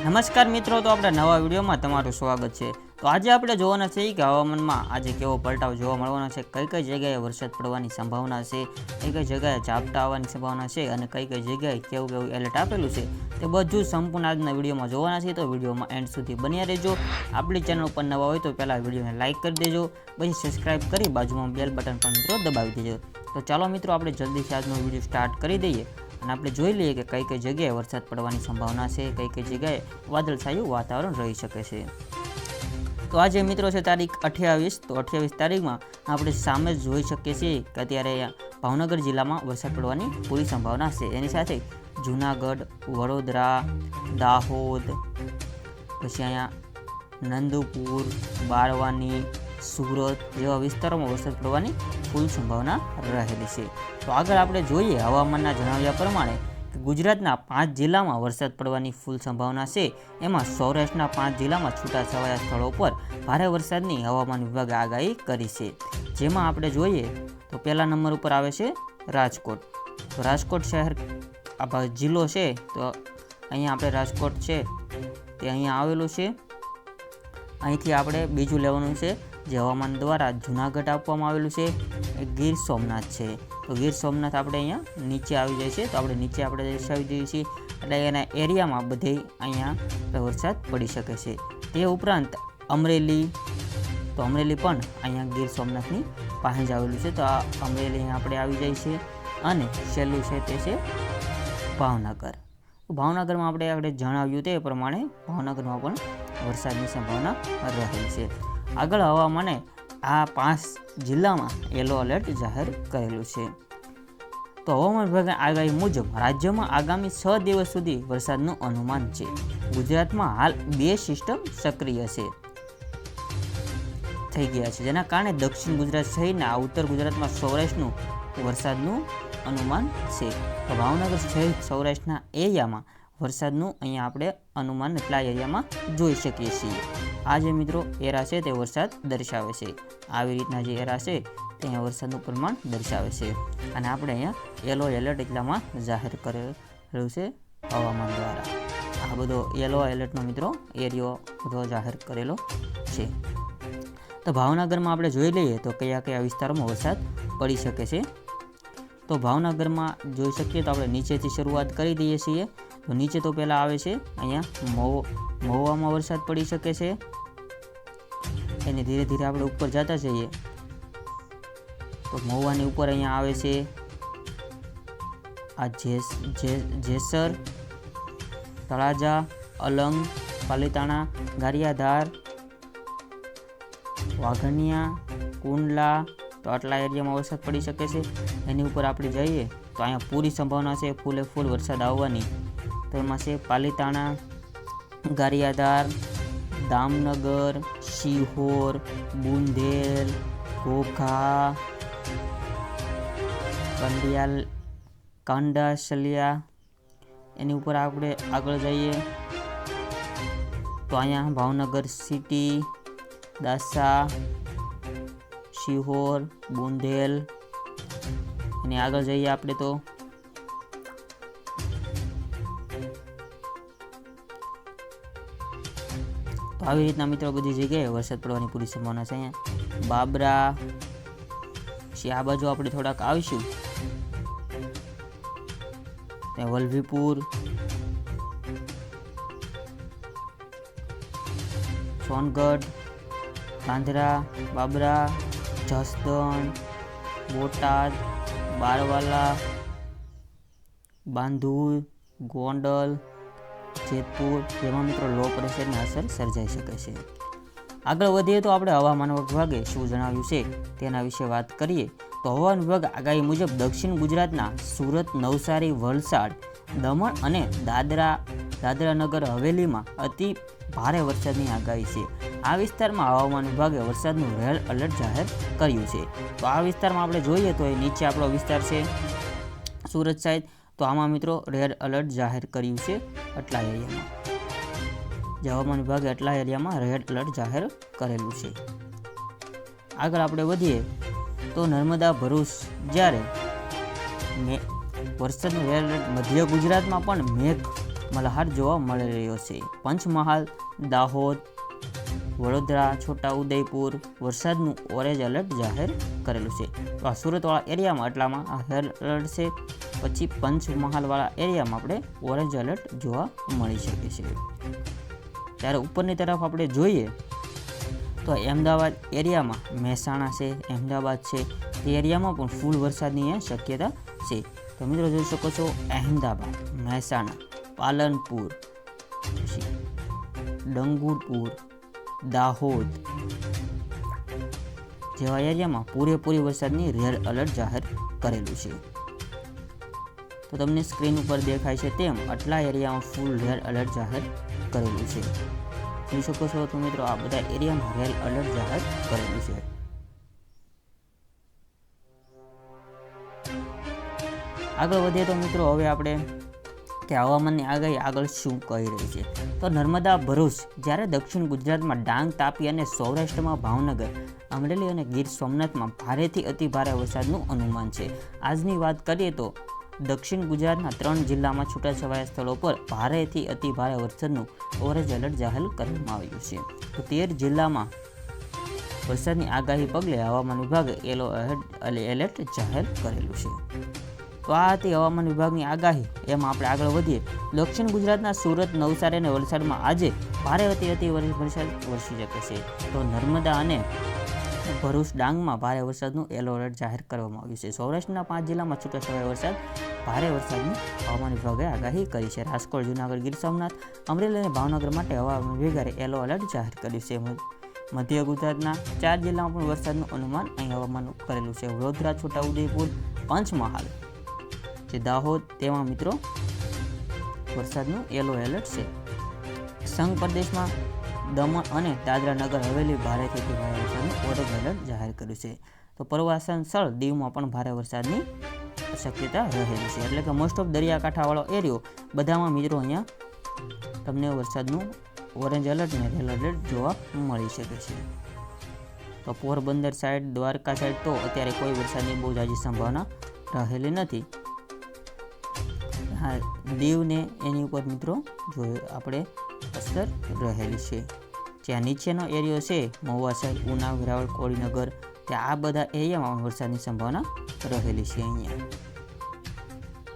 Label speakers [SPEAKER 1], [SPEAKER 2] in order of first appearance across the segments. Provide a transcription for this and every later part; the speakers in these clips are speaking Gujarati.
[SPEAKER 1] નમસ્કાર મિત્રો, તો આપણે નવા વિડીયોમાં તમારું સ્વાગત છે। તો આજે આપણે જોવાના છે કે હવામાનમાં આજે કેવો પલટાવ જોવા મળવાનો છે, કઈ કઈ જગ્યાએ વરસાદ પડવાની સંભાવના છે, કઈ કઈ જગ્યાએ ઝાપટા આવવાની સંભાવના છે અને કઈ કઈ જગ્યાએ કેવું કેવું એલર્ટ આપેલું છે, તે બધું સંપૂર્ણ આજના વિડીયોમાં જોવાના છે। તો વિડીયોમાં એન્ડ સુધી બન્યા રહેજો। આપણી ચેનલ ઉપર નવા હોય તો પહેલાં વિડીયોને લાઇક કરી દેજો, પછી સબસ્ક્રાઇબ કરી બાજુમાં બેલ બટન પણ મિત્રો દબાવી દેજો। તો ચાલો મિત્રો, આપણે જલ્દીથી આજનો વિડીયો સ્ટાર્ટ કરી દઈએ અને આપણે જોઈ લઈએ કે કઈ કઈ જગ્યાએ વરસાદ પડવાની સંભાવના છે, કઈ કઈ જગ્યાએ વાદળછાયું વાતાવરણ રહી શકે છે। તો આજે મિત્રો છે તારીખ 28। તો 28 તારીખમાં આપણે સામે જ જોઈ શકીએ છીએ કે અત્યારે ભાવનગર જિલ્લામાં વરસાદ પડવાની પૂરી સંભાવના છે। એની સાથે જૂનાગઢ, વડોદરા, દાહોદ, પછી અહીંયા નંદુપુર, બારવાની, સુરત જેવા વિસ્તારોમાં વરસાદ પડવાની ફૂલ સંભાવના રહેલી છે। તો આગળ આપણે જોઈએ હવામાનના જણાવ્યા પ્રમાણે કે ગુજરાતના 5 જિલ્લામાં વરસાદ પડવાની ફૂલ સંભાવના છે। એમાં સૌરાષ્ટ્રના 5 જિલ્લામાં છૂટાછવાયા સ્થળો પર ભારે વરસાદની હવામાન વિભાગે આગાહી કરી છે। જેમાં આપણે જોઈએ તો પહેલા નંબર ઉપર આવે છે રાજકોટ। તો રાજકોટ શહેર આ જિલ્લો છે, તો અહીંયા આપણે રાજકોટ છે તે અહીંયા આવેલું છે। અહીંથી આપણે બીજું લેવાનું છે જે હવામાન દ્વારા જૂનાગઢ આપવામાં આવેલું છે, એ ગીર સોમનાથ છે। તો ગીર સોમનાથ આપણે અહીંયા નીચે આવી જાય છે, તો આપણે નીચે આપણે દર્શાવી દઈએ છીએ, એટલે એના એરિયામાં બધે અહીંયા વરસાદ પડી શકે છે। તે ઉપરાંત અમરેલી, તો અમરેલી પણ અહીંયા ગીર સોમનાથની પાસે જ આવેલું છે, તો આ અમરેલી આપણે આવી જાય છે। અને છેલ્લું છે તે છે ભાવનગર। ભાવનગરમાં આપણે જણાવ્યું તે પ્રમાણે ભાવનગરમાં પણ વરસાદની સંભાવના રહેલી છે। આગળ હવામાને આ 5 જિલ્લામાં યલો એલર્ટ જાહેર કરેલું છે। તો હવામાન વિભાગની આગાહી મુજબ રાજ્યમાં આગામી 6 દિવસ સુધી વરસાદનું અનુમાન છે। ગુજરાતમાં હાલ 2 સિસ્ટમ સક્રિય થઈ ગયા છે, જેના કારણે દક્ષિણ ગુજરાત સહિતના ઉત્તર ગુજરાતમાં સૌરાષ્ટ્રનું વરસાદનું અનુમાન છે। તો ભાવનગર સહિત સૌરાષ્ટ્રના એરિયામાં વરસાદનું અહીંયા આપણે અનુમાન એટલા એરિયામાં જોઈ શકીએ છીએ। આ જે મિત્રો એરા છે તે વરસાદ દર્શાવે છે, આવી રીતના જે એરા છે તે અહીંયા વરસાદનું પ્રમાણ દર્શાવે છે। અને આપણે અહીંયા યલો એલર્ટ એટલામાં જાહેર કરેલું છે હવામાન દ્વારા। આ બધો યલો એલર્ટનો મિત્રો એરિયો બધો જાહેર કરેલો છે। તો ભાવનગરમાં આપણે જોઈ લઈએ તો કયા કયા વિસ્તારોમાં વરસાદ પડી શકે છે। તો ભાવનગરમાં જોઈ શકીએ તો આપણે નીચેથી શરૂઆત કરી દઈએ છીએ। તો નીચે તો પહેલાં આવે છે અહીંયા મહુવામાં વરસાદ પડી શકે છે। એને ધીરે ધીરે આપણે ઉપર જતા જઈએ તો મહુવાની ઉપર અહીંયા આવે છે આ જેસર, તળાજા, અલંગ, પાલીતાણા, ગારિયાધાર, વાઘણિયા, કુંડલા, તો આટલા એરિયામાં વરસાદ પડી શકે છે। એની ઉપર આપણે જઈએ તો અહીંયા પૂરી સંભાવના છે ફૂલે ફૂલ વરસાદ આવવાની। તો એમાં છે પાલીતાણા, ગારિયાધાર, દામનગર, શિહોર, બુંદેલ, ઘોઘા, કાંડાસલિયા, એની ઉપર આપણે આગળ જઈએ તો અહીંયા ભાવનગર સિટી, દાસા, શિહોર, બુંદેલ, એની આગળ જઈએ આપણે તો આવી રીતના મિત્રો બધી જગ્યાએ વરસાદ પડવાની પૂરી સંભાવના છે। અહીંયા બાબરા, પછી આ બાજુ આપણે થોડાક આવીશું ત્યાં વલભીપુર, સોનગઢ, ધાંધ્રા, બાબરા, જસદણ, બોટાદ, બારવાલા, બાંધુર, ગોંડલ, જેતપુર, જેમાં મિત્રો લો પ્રેશરની અસર સર્જાઈ શકે છે। આગળ વધીએ તો આપણે હવામાન વિભાગે શું જણાવ્યું છે તેના વિશે વાત કરીએ તો હવામાન વિભાગ આગાહી મુજબ દક્ષિણ ગુજરાતના સુરત, નવસારી, વલસાડ, દમણ અને દાદરા નગર હવેલીમાં અતિ ભારે વરસાદની આગાહી છે। આ વિસ્તારમાં હવામાન વિભાગે વરસાદનું રેડ એલર્ટ જાહેર કર્યું છે। તો આ વિસ્તારમાં આપણે જોઈએ તો એ નીચે આપણો વિસ્તાર છે સુરત સાઈડ, તો આમાં મિત્રો રેડ એલર્ટ જાહેર કર્યું છે આટલા એરિયામાં, જે હવામાન વિભાગે આટલા એરિયામાં રેડ એલર્ટ જાહેર કરેલું છે। આગળ આપણે વધીએ તો નર્મદા, ભરૂચ, જ્યારે વરસાદનું રેડ એલર્ટ મધ્ય ગુજરાતમાં પણ મલ્હાર જોવા મળી રહ્યો છે. પંચમહાલ, દાહોદ, વડોદરા, છોટાઉદેપુર વરસાદનું ઓરેન્જ એલર્ટ જાહેર કરેલું છે. તો આ સુરતવાળા એરિયામાં એટલામાં આ રેડ એલર્ટ છે. પછી પંચમહાલવાળા એરિયામાં આપણે ઓરેન્જ એલર્ટ જોવા મળી શકે છે. ત્યારે ઉપરની તરફ આપણે જોઈએ તો અમદાવાદ એરિયામાં મહેસાણા છે, અમદાવાદ છે, તે એરિયામાં પણ ફૂલ વરસાદની શક્યતા છે. તો મિત્રો જોઈ શકો છો અમદાવાદ, મહેસાણા, પાલનપુર, ડંગુરપુર, દાહોદ જેવા એરિયામાં પૂરેપૂરી વરસાદની રેડ એલર્ટ જાહેર કરેલું છે. તો તમને સ્ક્રીન ઉપર દેખાય છે તેમ આટલા એરિયામાં ફૂલ રેડ એલર્ટ જાહેર કરેલું છે. જોઈ શકો છો તો મિત્રો આ બધા એરિયામાં રેડ એલર્ટ જાહેર કરેલું છે. આગળ વધીએ તો મિત્રો હવે આપણે કે હવામાનની આગાહી આગળ શું કહી રહી છે. તો નર્મદા, ભરૂચ, જ્યારે દક્ષિણ ગુજરાતમાં ડાંગ, તાપી અને સૌરાષ્ટ્રમાં ભાવનગર, અમરેલી અને ગીર સોમનાથમાં ભારેથી અતિ ભારે વરસાદનું અનુમાન છે. આજની વાત કરીએ તો દક્ષિણ ગુજરાતના 3 જિલ્લામાં છૂટાછવાયા સ્થળો પર ભારેથી અતિ ભારે વરસાદનું ઓરેન્જ એલર્ટ જાહેર કરવામાં આવ્યું છે. તો 13 જિલ્લામાં વરસાદની આગાહી પગલે હવામાન વિભાગે યલો એલર્ટ જાહેર કરેલું છે. તો આ હતી હવામાન વિભાગની આગાહી. એમાં આપણે આગળ વધીએ. દક્ષિણ ગુજરાતના સુરત, નવસારી અને વલસાડમાં આજે ભારે અતિ વરસાદ વરસી શકે છે. તો નર્મદા અને ભરૂચ, ડાંગમાં ભારે વરસાદનું યલો એલર્ટ જાહેર કરવામાં આવ્યું છે. સૌરાષ્ટ્રના 5 જિલ્લામાં છૂટાછવાયા વરસાદ, ભારે વરસાદની હવામાન વિભાગે આગાહી કરી છે. રાજકોટ, જૂનાગઢ, ગીર સોમનાથ, અમરેલી અને ભાવનગર માટે હવામાન વિભાગે યલો એલર્ટ જાહેર કર્યું છે. મધ્ય ગુજરાતના 4 જિલ્લામાં પણ વરસાદનું અનુમાન અહીં હવામાન કરેલું છે. વડોદરા, છોટાઉદેપુર, પંચમહાલ, દાહોદ તેમાં મિત્રો વરસાદનું યલો એલર્ટ છે. સંઘ પ્રદેશમાં દમણ અને દાદરા નગર હવેલી ભારેથી ભારે વરસાદનું ઓરેન્જ એલર્ટ જાહેર કર્યું છે. તો પ્રવાસન સ્થળ દીવમાં પણ ભારે વરસાદની શક્યતા રહેલી છે. એટલે કે મોસ્ટ ઓફ દરિયાકાંઠાવાળો એરિયો બધામાં મિત્રો અહીંયા તમને વરસાદનું ઓરેન્જ એલર્ટ અને રેડ એલર્ટ જોવા મળી શકે છે. તો પોરબંદર સાઈડ, દ્વારકા સાઈડ તો અત્યારે કોઈ વરસાદની બહુ ઝાઝી સંભાવના રહેલી નથી. હા, દીવને એની ઉપર મિત્રો જોઈએ આપણે અસર રહેલી છે. જ્યાં નીચેનો એરિયો છે મહુવા સાઈડ, ઉના, વેરાવળ, કોડીનગર, ત્યાં આ બધા એરિયામાં વરસાદની સંભાવના રહેલી છે. અહીંયા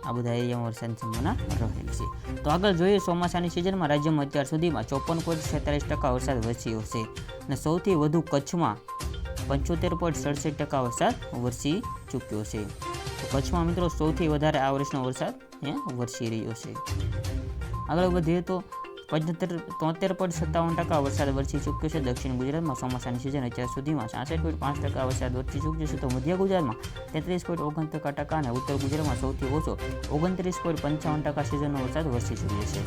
[SPEAKER 1] આ બધા એરિયામાં વરસાદની સંભાવના રહેલી છે. તો આગળ જોઈએ ચોમાસાની સિઝનમાં રાજ્યમાં અત્યાર સુધીમાં 54.46% વરસાદ વરસ્યો છે અને સૌથી વધુ કચ્છમાં 75.67% વરસાદ વરસી ચૂક્યો છે. તો કચ્છમાં મિત્રો સૌથી વધારે આ વર્ષનો વરસાદ વરસી રહ્યો છે. આગળ વધીએ તો 73.57% વરસાદ વરસી ચૂક્યો છે. દક્ષિણ ગુજરાતમાં ચોમાસાની સિઝન અત્યાર સુધીમાં 66.5% વરસાદ વરસી ચૂક્યો છે. તો મધ્ય ગુજરાતમાં 33.69% અને ઉત્તર ગુજરાતમાં સૌથી ઓછો 29.55% સિઝનનો વરસાદ વરસી ચૂક્યો છે.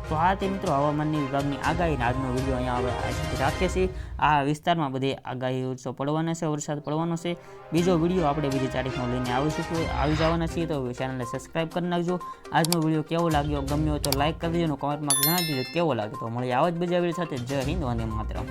[SPEAKER 1] તો આ તે મિત્રો હવામાનની વિભાગની આગાહીને આજનો વિડીયો અહીંયા હવે રાખીએ છીએ. આ વિસ્તારમાં બધી આગાહીઓ પડવાના છે, વરસાદ પડવાનો છે. બીજો વિડીયો આપણે બીજી તારીખનો લઈને આવી જવાના છીએ. તો ચેનલને સબસ્ક્રાઈબ કરી નાખજો. આજનો વિડીયો કેવો લાગ્યો, ગમ્યો હોય તો લાઈક કરી દેજો અને કોમેન્ટમાં જણાવી દેજો કેવો લાગે. તો મળીએ આવા જ બીજા વિડીયો સાથે. જય હિન્દ, વંદે માતરમ.